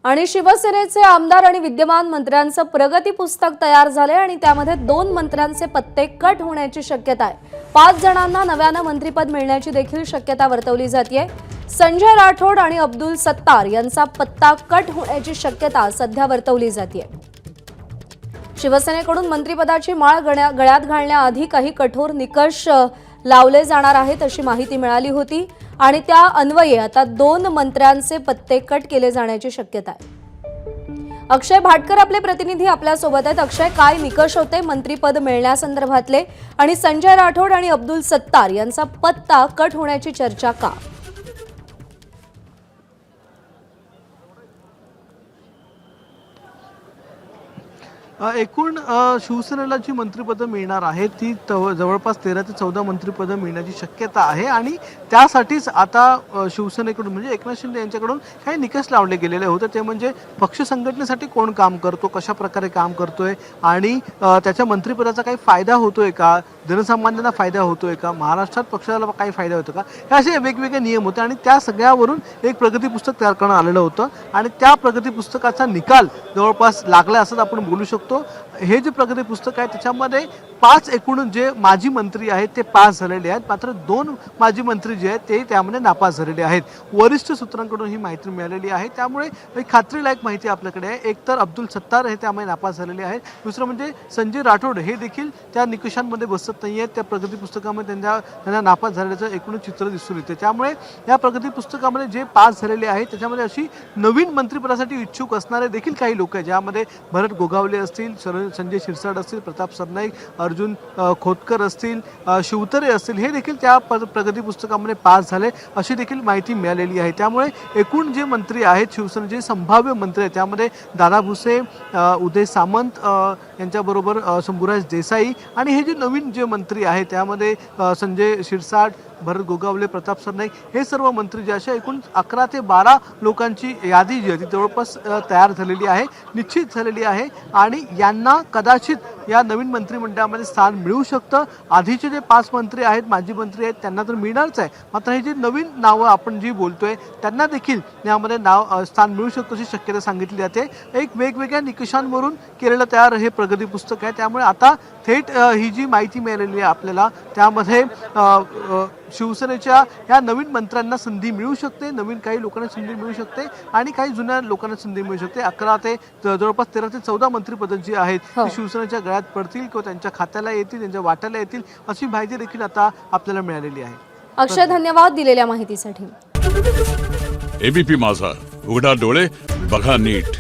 आणि शिवसेनेचे आमदार आणि विद्यमान मंत्र्यांचं प्रगती पुस्तक तयार झाले आणि त्यामध्ये 2 मंत्र्यांचे पत्ते कट होण्याची शक्यता आहे। 5 जणांना नव्यानं मंत्रिपद मिळण्याची देखील शक्यता वर्तवली जाते। संजय राठोड आणि अब्दुल सत्तार यांचा पत्ता कट होण्याची शक्यता सध्या वर्तवली जाते। शिवसेनेकडून मंत्रिपदाची माळ गळ्यात घालण्याआधी काही कठोर निकष लावले जाणार आहेत अशी माहिती मिळाली होती आणि त्या अन्वये आता 2 मंत्र्यांचे पत्ते कट केले जाण्याची शक्यता आहे। अक्षय भाटकर आपले प्रतिनिधी आपल्या सोबत आहेत। अक्षय, काय निकष होते मंत्रिपद मिळण्यासंदर्भातले आणि संजय राठोड आणि अब्दुल सत्तार यांचा पत्ता कट होण्याची चर्चा का? एकूण शिवसेनेला जी मंत्रिपदं मिळणार आहेत ती जवळपास 13 ते 14 मंत्रिपदं मिळण्याची शक्यता आहे आणि त्यासाठीच आता शिवसेनेकडून म्हणजे एकनाथ शिंदे यांच्याकडून काही निकष लावले गेलेले होते। ते म्हणजे पक्ष संघटनेसाठी कोण काम करतो, कशा प्रकारे काम करतोय आणि त्याच्या मंत्रिपदाचा काही फायदा होतोय का, जनसामान्यांना फायदा होतोय का, महाराष्ट्रात पक्षाला काही फायदा होतो का, हे असे वेगवेगळे नियम होते आणि त्या सगळ्यावरून एक प्रगती पुस्तक तयार करण्यात आलेलं होतं आणि त्या प्रगती पुस्तकाचा निकाल जवळपास लागला असं आपण बोलू शकतो। हे जे प्रगती पुस्तक आहे त्याच्यामध्ये 5 एकूण जे माजी मंत्री आहेत ते पास झालेले आहेत, मात्र 2 माजी मंत्री जे आहेत ते त्यामध्ये नापास झालेले आहेत। वरिष्ठ सूत्रांकडून ही माहिती मिळालेली आहे, त्यामुळे एक खात्रीलायक माहिती आपल्याकडे आहे। एक तर अब्दुल सत्तार हे त्यामध्ये नापास झालेले आहेत, दुसरं म्हणजे संजय राठोड हे देखील त्या निकषांमध्ये बसत नाही आहेत। त्या प्रगती पुस्तकामध्ये त्यांना नापास झाल्याचं एकूण चित्र दिसून येते। त्यामुळे या प्रगती पुस्तकामध्ये जे पास झालेले आहेत त्याच्यामध्ये अशी नवीन मंत्रिपदासाठी इच्छुक असणारे देखील काही लोक आहेत, ज्यामध्ये भरत गोगावले असतील, संजय शिरसाट असतील, प्रताप सरनाईक, अर्जुन खोतकर असतील, शिवतरे असतील, हे देखील त्या प्रगती पुस्तकामध्ये पास झाले अशी देखील माहिती मिळालेली आहे। त्यामुळे एकूण जे मंत्री आहेत शिवसेनेचे संभाव्य मंत्री आहेत त्यामध्ये दादा भुसे, उदय सामंत यांच्याबरोबर शंभूराज देसाई आणि हे जे नवीन जे मंत्री आहेत त्यामध्ये संजय शिरसाट, भरत गोगावले, प्रताप सरनाईक हे सर्व मंत्री जे अशा एकूण 11 ते 12 लोकांची यादी जी आहे ती जवळपास तयार झालेली आहे, निश्चित झालेली आहे आणि यांना कदाचित या नवीन मंत्रिमंडळामध्ये स्थान मिळू शकतं। आधीचे जे 5 मंत्री आहेत, माजी मंत्री आहेत, त्यांना तर मिळणारच आहे, मात्र हे जे नवीन नावं आपण जी बोलतोय त्यांना देखील यामध्ये स्थान मिळू शकतं अशी शक्यता सांगितली जाते। एक वेगवेगळ्या निकषांवरून केलेलं तयार हे प्रगती पुस्तक आहे, त्यामुळे आता थेट ही जी माहिती मिळालेली आहे आपल्याला त्यामध्ये शिवसेनेच्या या नवीन मंत्र्यांना संधी मिळू शकते, नवीन काही लोकांना संधी मिळू शकते आणि काही जुन्या लोकांना संधी मिळू शकते। 11 ते जवळपास 13 ते 14 मंत्रिपदं जी आहेत ती शिवसेनेच्या गळ्यात पडतील किंवा त्यांच्या खात्याला येतील, त्यांच्या वाट्याला येतील अशी माहिती देखील आता आपल्याला मिळालेली आहे। अक्षय, धन्यवाद दिलेल्या माहितीसाठी। एबीपी माझा, उघडा डोळे बघा नीट।